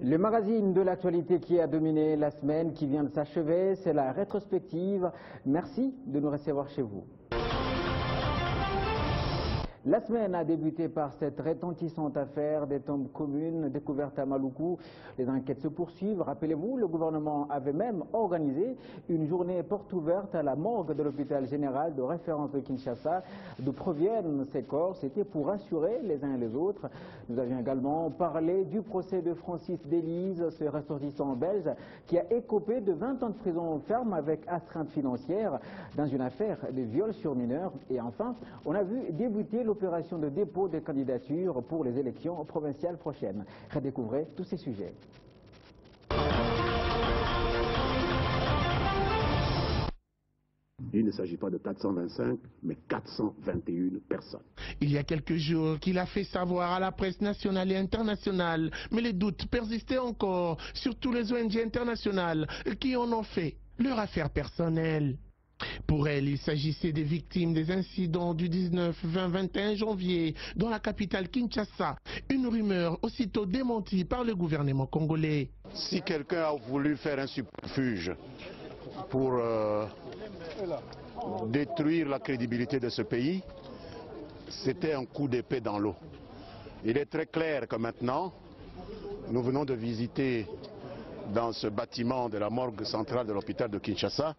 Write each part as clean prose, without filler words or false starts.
Le magazine de l'actualité qui a dominé la semaine qui vient de s'achever, c'est la rétrospective. Merci de nous recevoir chez vous. La semaine a débuté par cette retentissante affaire des tombes communes découvertes à Maluku. Les enquêtes se poursuivent. Rappelez-vous, le gouvernement avait même organisé une journée porte ouverte à la morgue de l'hôpital général de référence de Kinshasa. D'où proviennent ces corps? C'était pour rassurer les uns et les autres. Nous avions également parlé du procès de Francis Delise, ce ressortissant belge qui a écopé de 20 ans de prison ferme avec astreinte financière dans une affaire de viol sur mineurs. Et enfin, on a vu débuter l'opération de dépôt des candidatures pour les élections provinciales prochaines. Redécouvrez tous ces sujets. Il ne s'agit pas de 425, mais 421 personnes. Il y a quelques jours qu'il a fait savoir à la presse nationale et internationale, mais les doutes persistaient encore, surtout les ONG internationales qui en ont fait leur affaire personnelle. Pour elle, il s'agissait des victimes des incidents du 19, 20, 21 janvier dans la capitale Kinshasa. Une rumeur aussitôt démentie par le gouvernement congolais. Si quelqu'un a voulu faire un subterfuge pour détruire la crédibilité de ce pays, c'était un coup d'épée dans l'eau. Il est très clair que maintenant, nous venons de visiter dans ce bâtiment de la morgue centrale de l'hôpital de Kinshasa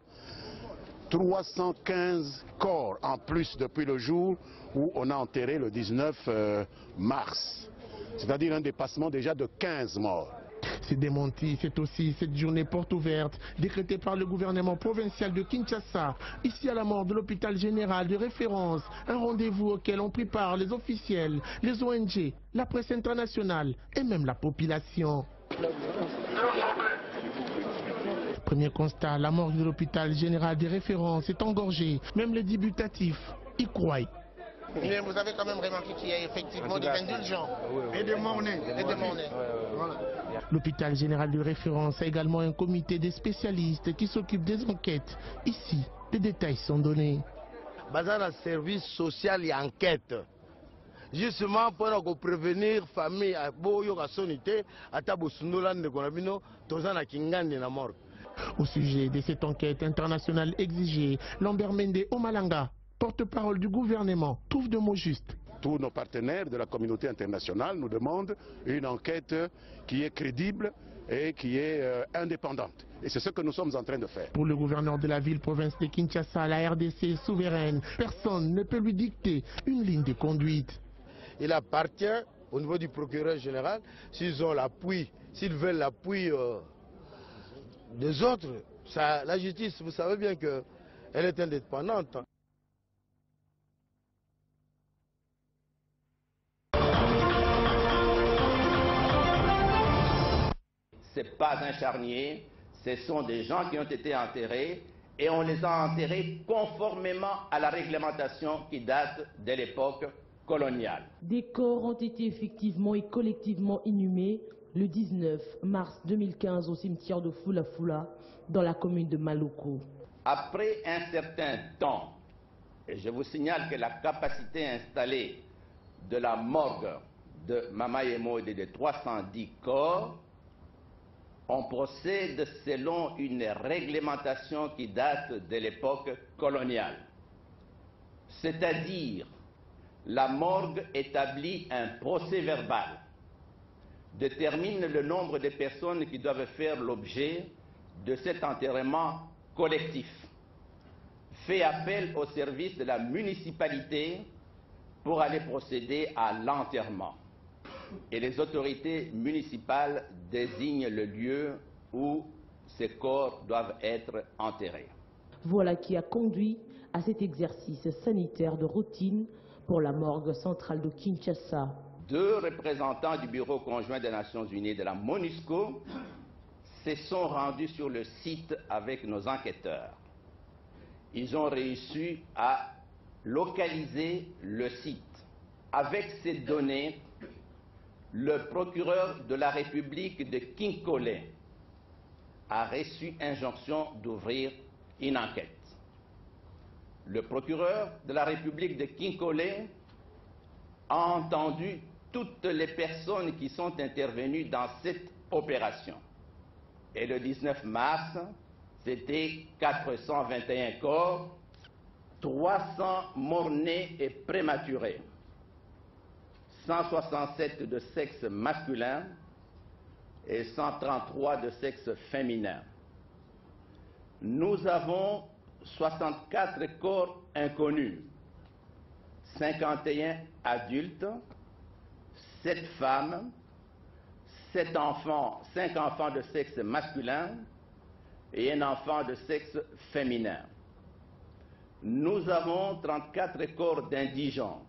315 corps en plus depuis le jour où on a enterré le 19 mars. C'est-à-dire un dépassement déjà de 15 morts. C'est démenti, c'est aussi cette journée porte ouverte décrétée par le gouvernement provincial de Kinshasa, ici à la mort de l'hôpital général de référence, un rendez-vous auquel ont pris part les officiels, les ONG, la presse internationale et même la population. Premier constat, la morgue de l'hôpital général de référence est engorgée, même les débutatifs y croient. Mais vous avez quand même remarqué qu'il y a effectivement des indulgents et des mornais. L'hôpital général de référence a également un comité de spécialistes qui s'occupe des enquêtes. Ici, les détails sont donnés. Bazar un service social et enquête. Justement pour prévenir famille à Boyo à Sonité, à Tabosundolan de Gonabino, Tozana Kingandi na morgue. Au sujet de cette enquête internationale exigée, Lambert Mende Omalanga, porte-parole du gouvernement, trouve de mots justes. Tous nos partenaires de la communauté internationale nous demandent une enquête qui est crédible et qui est indépendante. Et c'est ce que nous sommes en train de faire. Pour le gouverneur de la ville-province de Kinshasa, la RDC est souveraine. Personne ne peut lui dicter une ligne de conduite. Il appartient au niveau du procureur général, s'ils ont l'appui, s'ils veulent l'appui des autres, la justice, vous savez bien qu'elle est indépendante. Ce n'est pas un charnier, ce sont des gens qui ont été enterrés et on les a enterrés conformément à la réglementation qui date de l'époque coloniale. Des corps ont été effectivement et collectivement inhumés le 19 mars 2015 au cimetière de Fula-Fula dans la commune de Maluku. Après un certain temps, et je vous signale que la capacité installée de la morgue de Mamayemo est de 310 corps, on procède selon une réglementation qui date de l'époque coloniale. C'est-à-dire, la morgue établit un procès verbal, détermine le nombre de personnes qui doivent faire l'objet de cet enterrement collectif, fait appel au service de la municipalité pour aller procéder à l'enterrement. Et les autorités municipales désignent le lieu où ces corps doivent être enterrés. Voilà qui a conduit à cet exercice sanitaire de routine pour la morgue centrale de Kinshasa. 2 représentants du Bureau conjoint des Nations Unies de la MONUSCO se sont rendus sur le site avec nos enquêteurs. Ils ont réussi à localiser le site. Avec ces données, le procureur de la République de Kinkole a reçu injonction d'ouvrir une enquête. Le procureur de la République de Kinkole a entendu toutes les personnes qui sont intervenues dans cette opération. Et le 19 mars, c'était 421 corps, 300 morts-nés et prématurés, 167 de sexe masculin et 133 de sexe féminin. Nous avons 64 corps inconnus, 51 adultes, 7 femmes, 5 enfants de sexe masculin et un enfant de sexe féminin. Nous avons 34 corps d'indigents,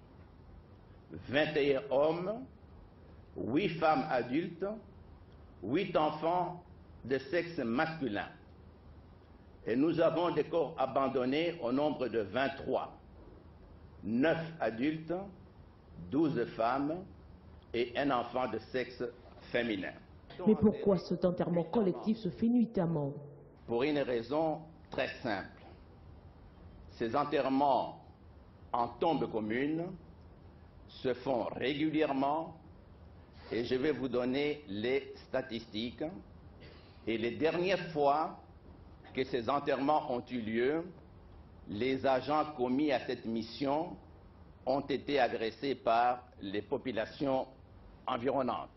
21 hommes, 8 femmes adultes, 8 enfants de sexe masculin. Et nous avons des corps abandonnés au nombre de 23, 9 adultes, 12 femmes et un enfant de sexe féminin. Mais pourquoi cet enterrement collectif se fait nuitamment? Pour une raison très simple. Ces enterrements en tombe commune se font régulièrement et je vais vous donner les statistiques. Et les dernières fois que ces enterrements ont eu lieu, les agents commis à cette mission ont été agressés par les populations environnantes.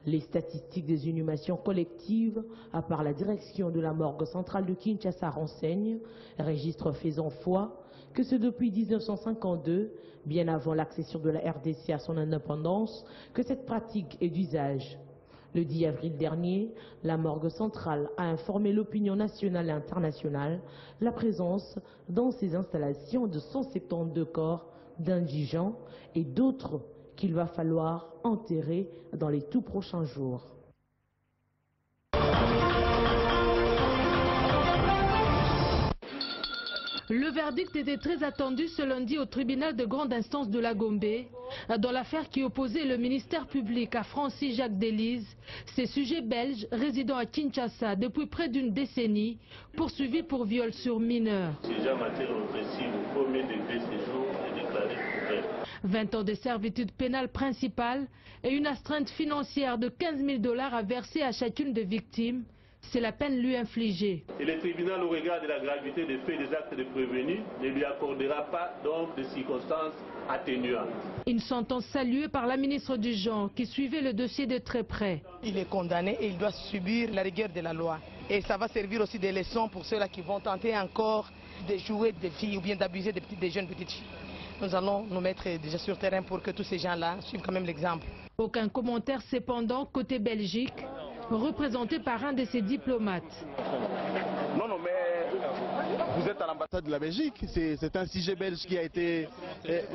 Les statistiques des inhumations collectives, à part la direction de la morgue centrale de Kinshasa renseignent, registre faisant foi, que c'est depuis 1952, bien avant l'accession de la RDC à son indépendance, que cette pratique est d'usage. Le 10 avril dernier, la morgue centrale a informé l'opinion nationale et internationale la présence dans ses installations de 172 corps d'indigents et d'autres qu'il va falloir enterrer dans les tout prochains jours. Le verdict était très attendu ce lundi au tribunal de grande instance de la Gombe, dans l'affaire qui opposait le ministère public à Francis Jacques Delisle, ces sujets belges résidant à Kinshasa depuis près d'une décennie, poursuivis pour viol sur mineurs. 20 ans de servitude pénale principale et une astreinte financière de 15 000 $ à verser à chacune des victimes. C'est la peine lui infligée. Et le tribunal, au regard de la gravité des faits et des actes de prévenus, ne lui accordera pas donc de circonstances atténuantes. Une sentence saluée par la ministre du Genre qui suivait le dossier de très près. Il est condamné et il doit subir la rigueur de la loi. Et ça va servir aussi de leçon pour ceux-là qui vont tenter encore de jouer des filles ou bien d'abuser des jeunes petites filles. Nous allons nous mettre déjà sur terrain pour que tous ces gens-là suivent quand même l'exemple. Aucun commentaire cependant côté Belgique, représenté par un de ses diplomates. Non, mais vous êtes à l'ambassade de la Belgique, c'est un sujet belge qui a été...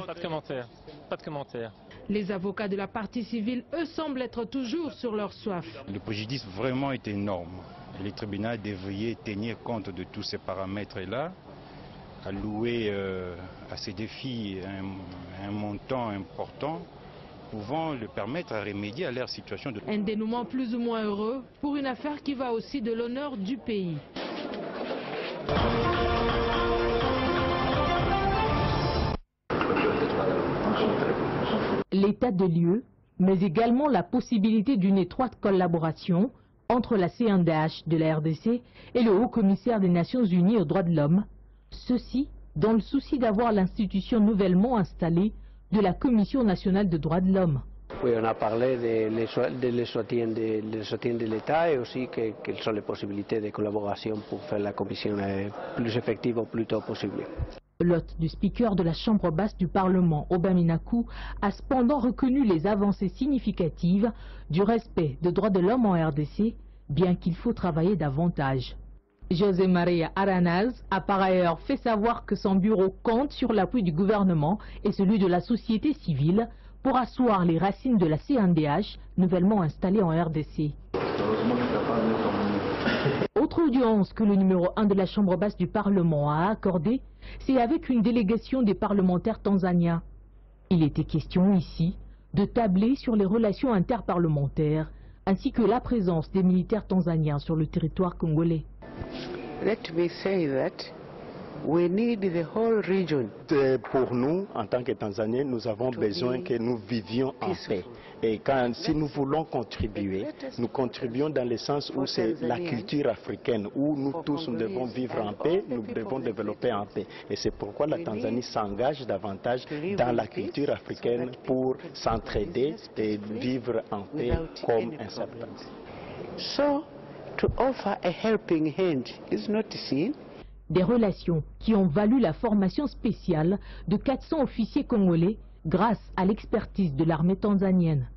Pas de commentaire, pas de commentaire. Les avocats de la partie civile, eux, semblent être toujours sur leur soif. Le préjudice vraiment est énorme. Les tribunaux devraient tenir compte de tous ces paramètres-là, allouer à ces défis un montant important pouvant le permettre à remédier à leur situation. Un dénouement plus ou moins heureux pour une affaire qui va aussi de l'honneur du pays. L'état de lieu, mais également la possibilité d'une étroite collaboration entre la CNDH de la RDC et le Haut-Commissaire des Nations Unies aux droits de l'homme. Ceci dans le souci d'avoir l'institution nouvellement installée de la Commission nationale des droits de l'homme. Oui, on a parlé de soutien de l'État et aussi quelles sont les possibilités de collaboration pour faire la Commission plus effective au plus tôt possible. L'hôte du speaker de la Chambre basse du Parlement, Aubin Minakou, a cependant reconnu les avancées significatives du respect des droits de l'homme en RDC, bien qu'il faut travailler davantage. José Maria Aranaz a par ailleurs fait savoir que son bureau compte sur l'appui du gouvernement et celui de la société civile pour asseoir les racines de la CNDH nouvellement installée en RDC. Autre audience que le numéro 1 de la Chambre basse du Parlement a accordée, c'est avec une délégation des parlementaires tanzaniens. Il était question ici de tabler sur les relations interparlementaires ainsi que la présence des militaires tanzaniens sur le territoire congolais. Let me say that We need the whole region. Pour nous, en tant que Tanzaniens, nous avons besoin que nous vivions en paix. Et si nous voulons contribuer, nous contribuons dans le sens où c'est la culture africaine, où nous tous nous devons vivre en paix, nous devons développer en paix. Et c'est pourquoi la Tanzanie s'engage davantage dans la culture africaine pour s'entraider et vivre en paix comme un seul peuple. So, to offer a helping hand is not sin. Des relations qui ont valu la formation spéciale de 400 officiers congolais grâce à l'expertise de l'armée tanzanienne.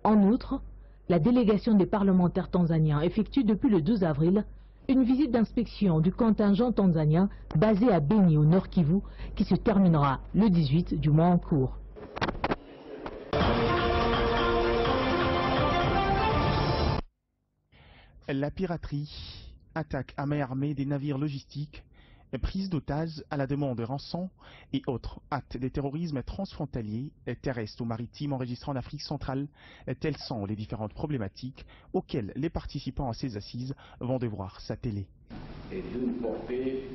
En outre, la délégation des parlementaires tanzaniens effectue depuis le 12 avril une visite d'inspection du contingent tanzanien basé à Beni au Nord Kivu qui se terminera le 18 du mois en cours. La piraterie, attaque à main armée des navires logistiques, prise d'otages à la demande de rançon et autres actes de terrorisme transfrontaliers, terrestres ou maritimes enregistrés en Afrique centrale, telles sont les différentes problématiques auxquelles les participants à ces assises vont devoir s'atteler. Et d'une portée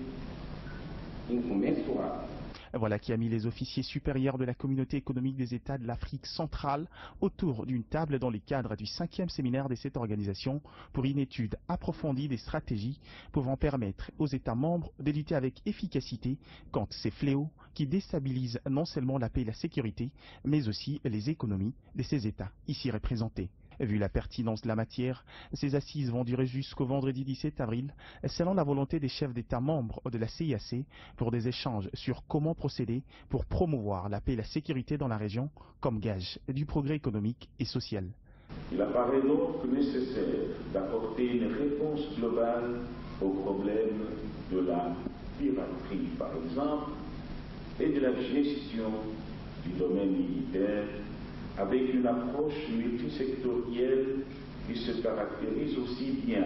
incommensurable. Voilà qui a mis les officiers supérieurs de la communauté économique des États de l'Afrique centrale autour d'une table dans le cadre du 5e séminaire de cette organisation pour une étude approfondie des stratégies pouvant permettre aux États membres de lutter avec efficacité contre ces fléaux qui déstabilisent non seulement la paix et la sécurité, mais aussi les économies de ces États ici représentés. Vu la pertinence de la matière, ces assises vont durer jusqu'au vendredi 17 avril, selon la volonté des chefs d'État membres de la CIAC, pour des échanges sur comment procéder pour promouvoir la paix et la sécurité dans la région comme gage du progrès économique et social. Il apparaît donc nécessaire d'apporter une réponse globale au problème de la piraterie, par exemple, et de la gestion du domaine militaire, avec une approche multisectorielle qui se caractérise aussi bien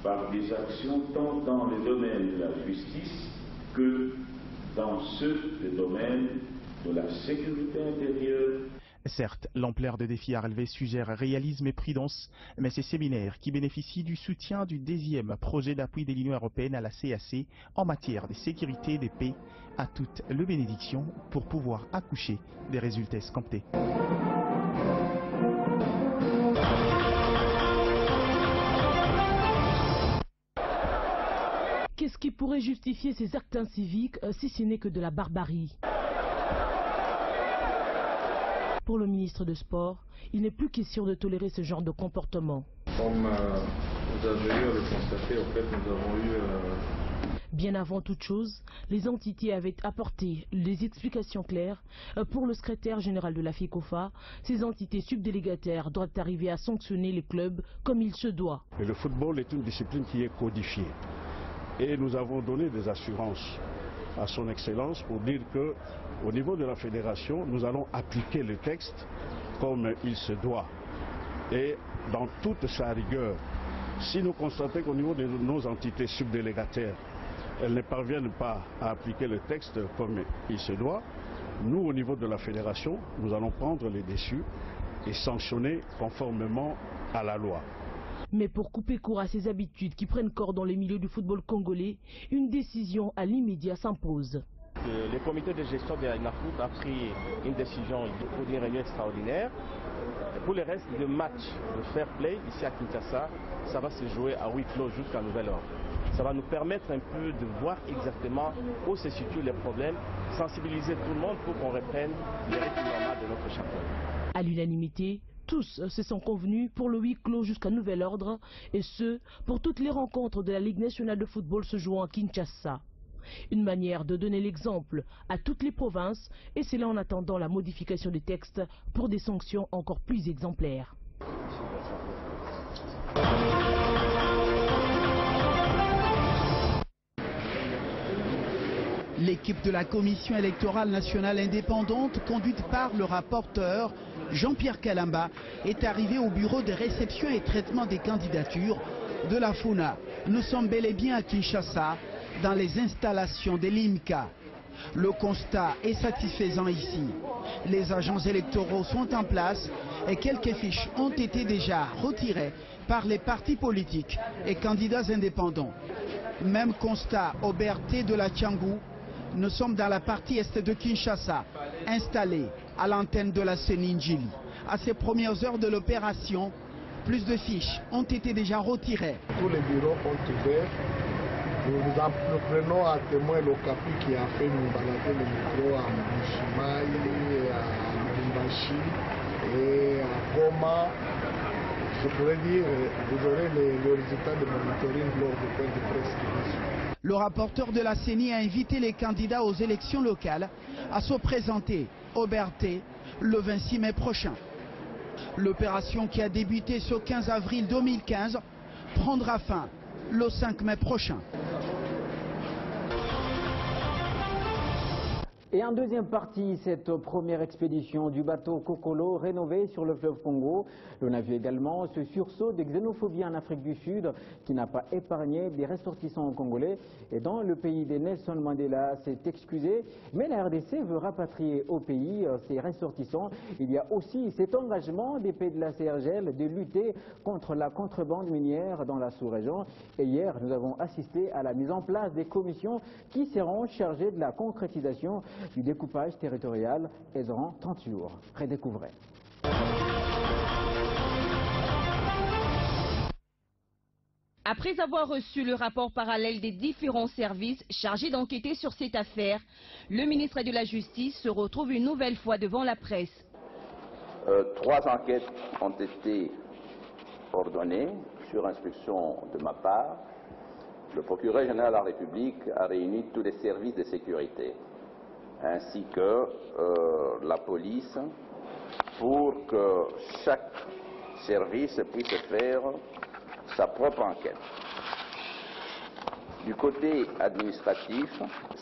par des actions tant dans le domaine de la justice que dans ceux des domaines de la sécurité intérieure. Certes, l'ampleur des défis à relever suggère réalisme et prudence, mais ces séminaires qui bénéficient du soutien du 10e projet d'appui de l'Union européenne à la CAC en matière de sécurité et de paix a toute le bénédiction pour pouvoir accoucher des résultats escomptés. Qu'est-ce qui pourrait justifier ces actes inciviques si ce n'est que de la barbarie? Pour le ministre des Sports, il n'est plus question de tolérer ce genre de comportement. Comme vous avez eu à le constater, en fait, nous avons eu... Bien avant toute chose, les entités avaient apporté des explications claires. Pour le secrétaire général de la FICOFA, ces entités subdélégataires doivent arriver à sanctionner les clubs comme il se doit. Et le football est une discipline qui est codifiée. Et nous avons donné des assurances à son Excellence pour dire qu'au niveau de la fédération, nous allons appliquer le texte comme il se doit. Et dans toute sa rigueur, si nous constatons qu'au niveau de nos entités subdélégataires, elles ne parviennent pas à appliquer le texte comme il se doit, nous, au niveau de la fédération, nous allons prendre les déçus et sanctionner conformément à la loi. Mais pour couper court à ces habitudes qui prennent corps dans les milieux du football congolais, une décision à l'immédiat s'impose. Le comité de gestion de l'INAFOOT a pris une décision pour une réunion extraordinaire. Pour le reste, le match de fair play ici à Kinshasa, ça va se jouer à huis clos jusqu'à nouvel ordre. Ça va nous permettre un peu de voir exactement où se situent les problèmes, sensibiliser tout le monde pour qu'on reprenne les rythmes normaux de notre championnat. À l'unanimité, tous se sont convenus pour le huis clos jusqu'à nouvel ordre, et ce, pour toutes les rencontres de la Ligue nationale de football se jouant à Kinshasa. Une manière de donner l'exemple à toutes les provinces, et c'est là en attendant la modification des textes pour des sanctions encore plus exemplaires. L'équipe de la Commission électorale nationale indépendante, conduite par le rapporteur Jean-Pierre Kalamba, est arrivée au bureau de réception et traitement des candidatures de la FUNA. Nous sommes bel et bien à Kinshasa, dans les installations de l'IMCA. Le constat est satisfaisant ici. Les agents électoraux sont en place et quelques fiches ont été déjà retirées par les partis politiques et candidats indépendants. Même constat au BRT de la Tiangou. Nous sommes dans la partie est de Kinshasa, installés à l'antenne de la Séningili. À ces premières heures de l'opération, plus de fiches ont été déjà retirées. Tous les bureaux ont ouvert. Nous prenons à témoin l'Ocapi qui a fait nous balader le micro à Mbujimayi, à Lubumbashi et à Goma. Je pourrais dire, vous aurez le résultat de monitoring lors du point de presse qui va suivre. Le rapporteur de la CENI a invité les candidats aux élections locales à se présenter au BRT le 26 mai prochain. L'opération qui a débuté ce 15 avril 2015 prendra fin le 5 mai prochain. Et en deuxième partie, cette première expédition du bateau Kokolo rénové sur le fleuve Congo. On a vu également ce sursaut de xénophobie en Afrique du Sud qui n'a pas épargné des ressortissants congolais. Et dans le pays de Nelson Mandela s'est excusé, mais la RDC veut rapatrier au pays ses ressortissants. Il y a aussi cet engagement des pays de la CRGL de lutter contre la contrebande minière dans la sous-région. Et hier, nous avons assisté à la mise en place des commissions qui seront chargées de la concrétisation du découpage territorial et durant 30 jours. Redécouvrez. Après avoir reçu le rapport parallèle des différents services chargés d'enquêter sur cette affaire, le ministre de la Justice se retrouve une nouvelle fois devant la presse. 3 enquêtes ont été ordonnées sur instruction de ma part. Le procureur général de la République a réuni tous les services de sécurité, ainsi que la police, pour que chaque service puisse faire sa propre enquête. Du côté administratif,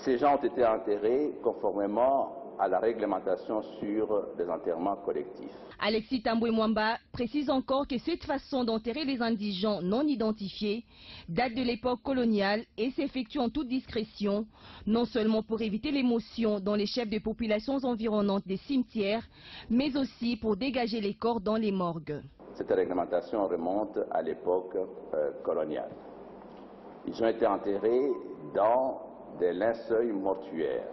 ces gens ont été enterrés conformément à la réglementation sur les enterrements collectifs. Alexis Tambwe Mwamba précise encore que cette façon d'enterrer les indigents non identifiés date de l'époque coloniale et s'effectue en toute discrétion, non seulement pour éviter l'émotion dans les chefs de populations environnantes des cimetières, mais aussi pour dégager les corps dans les morgues. Cette réglementation remonte à l'époque coloniale. Ils ont été enterrés dans des linceuls mortuaires.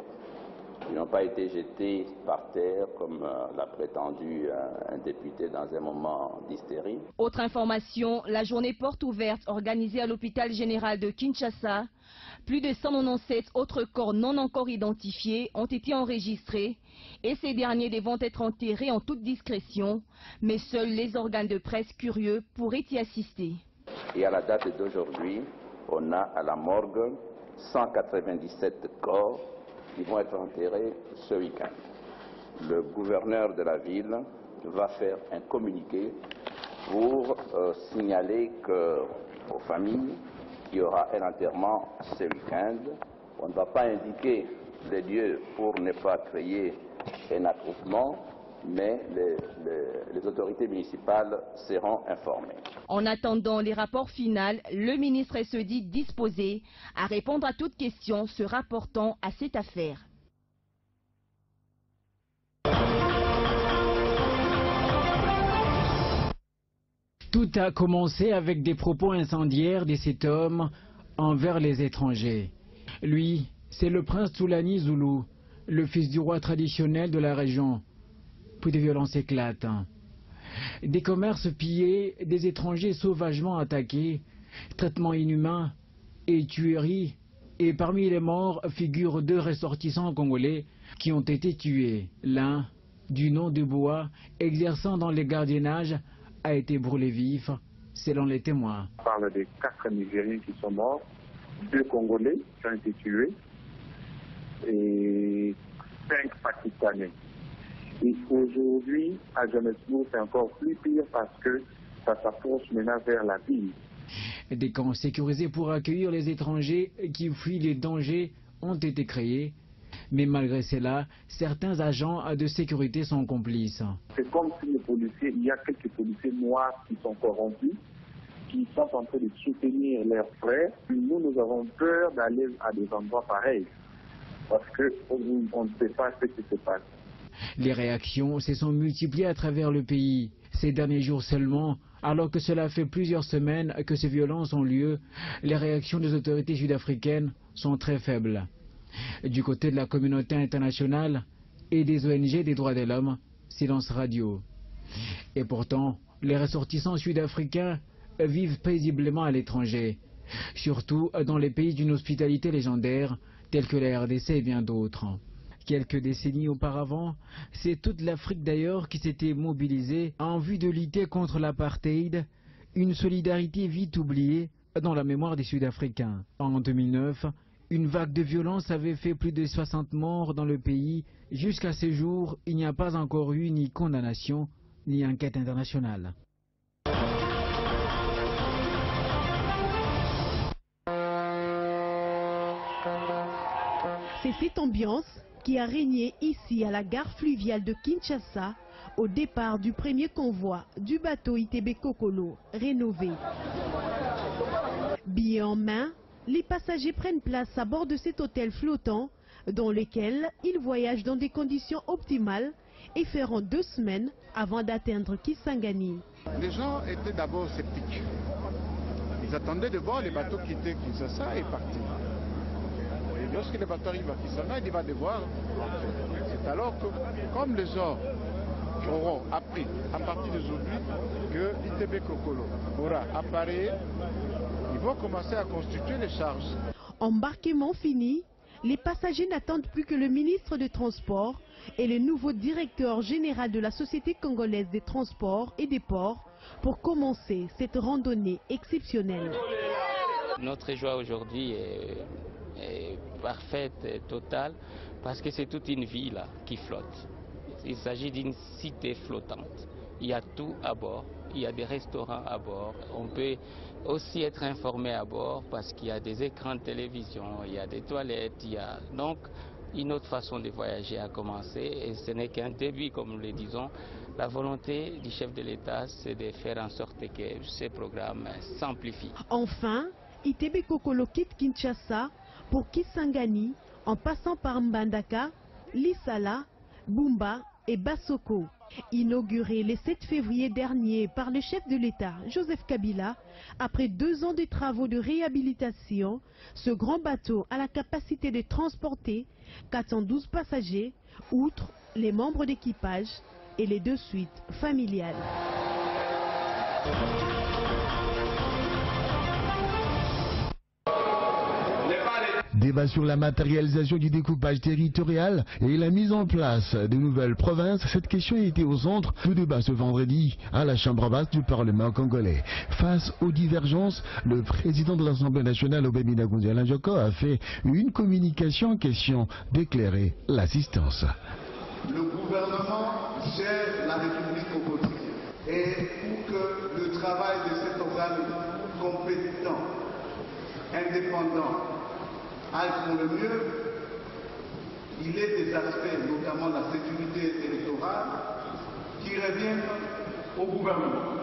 Ils n'ont pas été jetés par terre comme l'a prétendu un député dans un moment d'hystérie. Autre information, la journée porte ouverte organisée à l'hôpital général de Kinshasa. Plus de 197 autres corps non encore identifiés ont été enregistrés et ces derniers devront être enterrés en toute discrétion, mais seuls les organes de presse curieux pourraient y assister. Et à la date d'aujourd'hui, on a à la morgue 197 corps qui vont être enterrés ce week-end. Le gouverneur de la ville va faire un communiqué pour signaler aux familles qu'il y aura un enterrement ce week-end. On ne va pas indiquer les lieux pour ne pas créer un attroupement, mais les autorités municipales seront informées. En attendant les rapports finaux, le ministre se dit disposé à répondre à toute question se rapportant à cette affaire. Tout a commencé avec des propos incendiaires de cet homme envers les étrangers. Lui, c'est le prince Toulani Zoulou, le fils du roi traditionnel de la région. Puis des violences éclatent. Des commerces pillés, des étrangers sauvagement attaqués, traitements inhumains et tueries. Et parmi les morts figurent 2 ressortissants congolais qui ont été tués. L'un, du nom de Bois, exerçant dans les gardiennages, a été brûlé vif, selon les témoins. On parle de 4 Nigériens qui sont morts, 2 Congolais qui ont été tués et 5 Pakistanais. Et aujourd'hui, à Johannesburg, c'est encore plus pire parce que ça s'approche maintenant vers la ville. Des camps sécurisés pour accueillir les étrangers qui fuient les dangers ont été créés. Mais malgré cela, certains agents de sécurité sont complices. C'est comme si les policiers, il y a quelques policiers noirs qui sont corrompus, qui sont en train de soutenir leurs frères. Nous avons peur d'aller à des endroits pareils parce qu'on ne sait pas ce qui se passe. Les réactions se sont multipliées à travers le pays. Ces derniers jours seulement, Alors que cela fait plusieurs semaines que ces violences ont lieu, les réactions des autorités sud-africaines sont très faibles. Du côté de la communauté internationale et des ONG des droits de l'homme, silence radio. Et pourtant, les ressortissants sud-africains vivent paisiblement à l'étranger, surtout dans les pays d'une hospitalité légendaire tels que la RDC et bien d'autres. Quelques décennies auparavant, c'est toute l'Afrique d'ailleurs qui s'était mobilisée en vue de lutter contre l'apartheid, une solidarité vite oubliée dans la mémoire des Sud-Africains. En 2009, une vague de violence avait fait plus de 60 morts dans le pays. Jusqu'à ce jour, il n'y a pas encore eu ni condamnation, ni enquête internationale. C'est cette ambiance qui a régné ici à la gare fluviale de Kinshasa au départ du premier convoi du bateau ITB Kokolo rénové. Billets en main, les passagers prennent place à bord de cet hôtel flottant dans lequel ils voyagent dans des conditions optimales et feront 2 semaines avant d'atteindre Kisangani. Les gens étaient d'abord sceptiques. Ils attendaient de voir les bateaux quitter Kinshasa et partir. Et lorsque le bateau arrive à Kisangani, il va devoir rentrer. C'est alors que, comme les gens auront appris à partir d'aujourd'hui que l'ITB Kokolo aura appareillé, ils vont commencer à constituer les charges. Embarquement fini, les passagers n'attendent plus que le ministre des Transports et le nouveau directeur général de la Société congolaise des transports et des ports pour commencer cette randonnée exceptionnelle. Notre joie aujourd'hui est parfaite et totale parce que c'est toute une ville qui flotte. Il s'agit d'une cité flottante. Il y a tout à bord, il y a des restaurants à bord. On peut aussi être informé à bord parce qu'il y a des écrans de télévision, il y a des toilettes, il y a donc une autre façon de voyager a commencé et ce n'est qu'un début, comme nous le disons. La volonté du chef de l'État, c'est de faire en sorte que ces programmes s'amplifient. Enfin, ITB Kokolo quitte Kinshasa pour Kisangani en passant par Mbandaka, Lisala, Bumba et Bassoko. Inauguré le 7 février dernier par le chef de l'État, Joseph Kabila, après 2 ans de travaux de réhabilitation, ce grand bateau a la capacité de transporter 412 passagers, outre les membres d'équipage et les 2 suites familiales. Débat sur la matérialisation du découpage territorial et la mise en place de nouvelles provinces. Cette question a été au centre du débat ce vendredi à la Chambre basse du Parlement congolais. Face aux divergences, le président de l'Assemblée nationale, Obemina Gundiala Njoko, a fait une communication en question d'éclairer l'assistance. Le gouvernement gère la République au quotidien. Et pour que le travail de cet organe compétent, indépendant, aille pour le mieux, il est des aspects, notamment la sécurité territoriale, qui reviennent au gouvernement.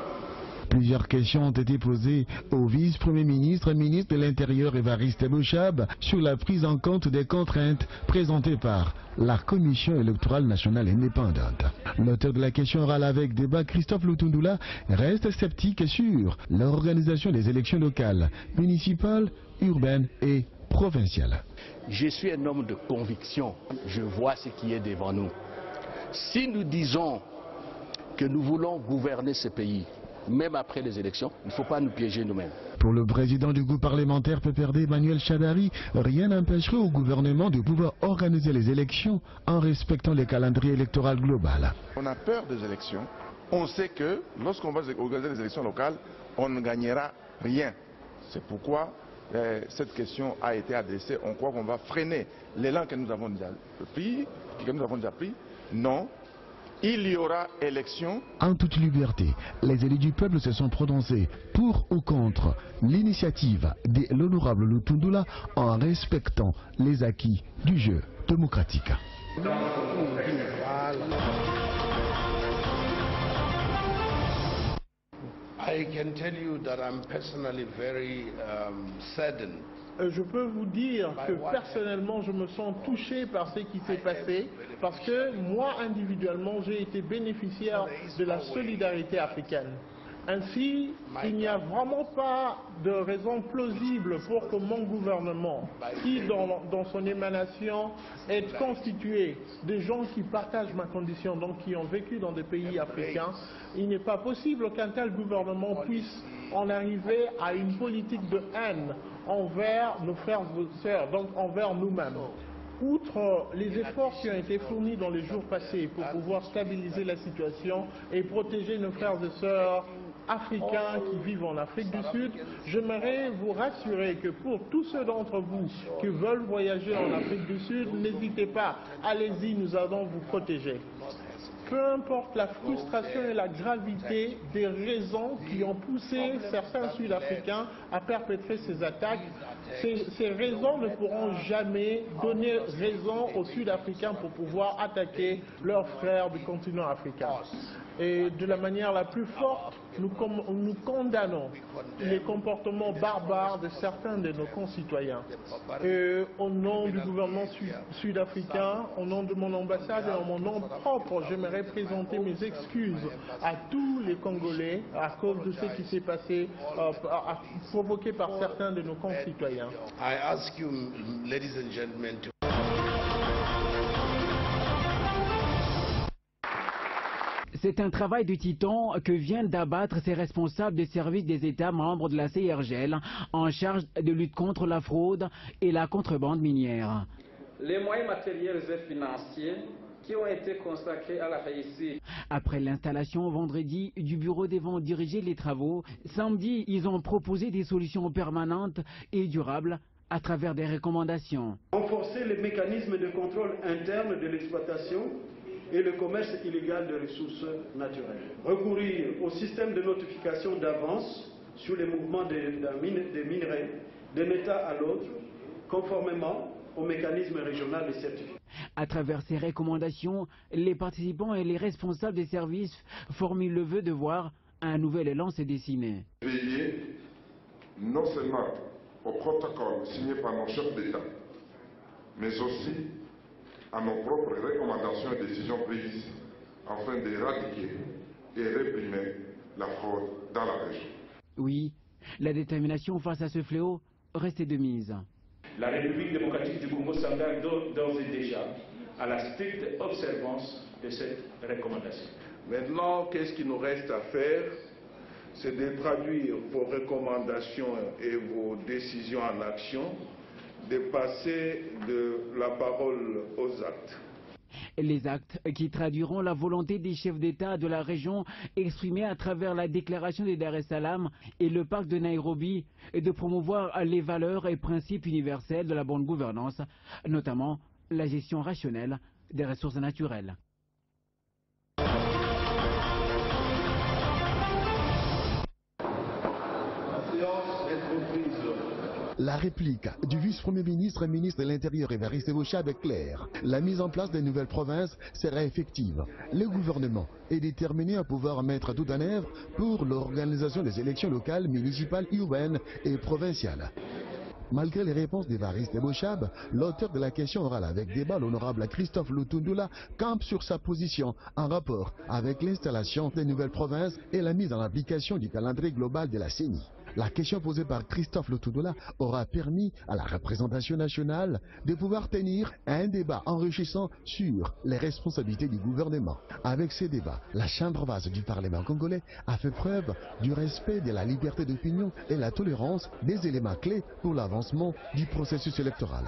Plusieurs questions ont été posées au vice-premier ministre et ministre de l'Intérieur Évariste Bouchab sur la prise en compte des contraintes présentées par la Commission électorale nationale indépendante. L'auteur de la question orale avec débat, Christophe Lutundula, reste sceptique sur l'organisation des élections locales, municipales, urbaines et provinciales. Je suis un homme de conviction. Je vois ce qui est devant nous. Si nous disons que nous voulons gouverner ce pays, même après les élections, il ne faut pas nous piéger nous-mêmes. Pour le président du groupe parlementaire PPRD, Emmanuel Chadari, rien n'empêcherait au gouvernement de pouvoir organiser les élections en respectant le calendrier électoral global. On a peur des élections. On sait que lorsqu'on va organiser les élections locales, on ne gagnera rien. C'est pourquoi cette question a été adressée. On croit qu'on va freiner l'élan que nous avons déjà pris. Non. Il y aura élection. En toute liberté, les élus du peuple se sont prononcés pour ou contre l'initiative de l'honorable Lutundula en respectant les acquis du jeu démocratique. I can tell you that I'm personally very saddened. Je peux vous dire que personnellement, je me sens touché par ce qui s'est passé parce que moi, individuellement, j'ai été bénéficiaire de la solidarité africaine. Ainsi, il n'y a vraiment pas de raison plausible pour que mon gouvernement, qui dans son émanation est constitué de gens qui partagent ma condition, donc qui ont vécu dans des pays africains, il n'est pas possible qu'un tel gouvernement puisse en arriver à une politique de haine envers nos frères et sœurs, donc envers nous-mêmes. Outre les efforts qui ont été fournis dans les jours passés pour pouvoir stabiliser la situation et protéger nos frères et sœurs africains qui vivent en Afrique du Sud, j'aimerais vous rassurer que pour tous ceux d'entre vous qui veulent voyager en Afrique du Sud, n'hésitez pas, allez-y, nous allons vous protéger. Peu importe la frustration et la gravité des raisons qui ont poussé certains Sud-Africains à perpétrer ces attaques, ces raisons ne pourront jamais donner raison aux Sud-Africains pour pouvoir attaquer leurs frères du continent africain. Et de la manière la plus forte, nous condamnons les comportements barbares de certains de nos concitoyens. Et au nom du gouvernement sud-africain, au nom de mon ambassade et en mon nom propre, j'aimerais présenter mes excuses à tous les Congolais à cause de ce qui s'est passé, provoqué par certains de nos concitoyens. I ask you, ladies and gentlemen, to... C'est un travail de titan que viennent d'abattre ces responsables des services des États membres de la CIRGL en charge de lutte contre la fraude et la contrebande minière. Les moyens matériels et financiers qui ont été consacrés à la réussite. Après l'installation vendredi du bureau des ventes diriger les travaux, samedi, ils ont proposé des solutions permanentes et durables à travers des recommandations. Renforcer les mécanismes de contrôle interne de l'exploitation et le commerce illégal de ressources naturelles. Recourir au système de notification d'avance sur les mouvements des minerais d'un État à l'autre, conformément au mécanisme régional de certification. À travers ces recommandations, les participants et les responsables des services formulent le vœu de voir un nouvel élan se dessiner. Veiller non seulement au protocole signé par nos chefs d'État, mais aussi à nos propres recommandations et décisions prises afin d'éradiquer et réprimer la fraude dans la région. Oui, la détermination face à ce fléau restait de mise. La République démocratique du Congo s'engage d'ores et déjà à la stricte observance de cette recommandation. Maintenant, qu'est-ce qu'il nous reste à faire? C'est de traduire vos recommandations et vos décisions en action, de passer de la parole aux actes. Les actes qui traduiront la volonté des chefs d'État de la région exprimée à travers la déclaration de Dar es Salaam et le pacte de Nairobi de promouvoir les valeurs et principes universels de la bonne gouvernance, notamment la gestion rationnelle des ressources naturelles. La réplique du vice-premier ministre et ministre de l'Intérieur Évariste Bochab est claire. La mise en place des nouvelles provinces sera effective. Le gouvernement est déterminé à pouvoir mettre tout en œuvre pour l'organisation des élections locales, municipales, urbaines et provinciales. Malgré les réponses d'Évariste Bochab, l'auteur de la question orale avec débat, l'honorable Christophe Lutundula, campe sur sa position en rapport avec l'installation des nouvelles provinces et la mise en application du calendrier global de la CENI. La question posée par Christophe Lutundula aura permis à la représentation nationale de pouvoir tenir un débat enrichissant sur les responsabilités du gouvernement. Avec ces débats, la Chambre basse du Parlement congolais a fait preuve du respect de la liberté d'opinion et la tolérance des éléments clés pour l'avancement du processus électoral.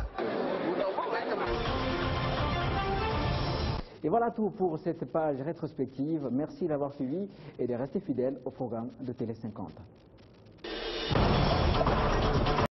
Et voilà tout pour cette page rétrospective. Merci d'avoir suivi et de rester fidèle au programme de Télé 50.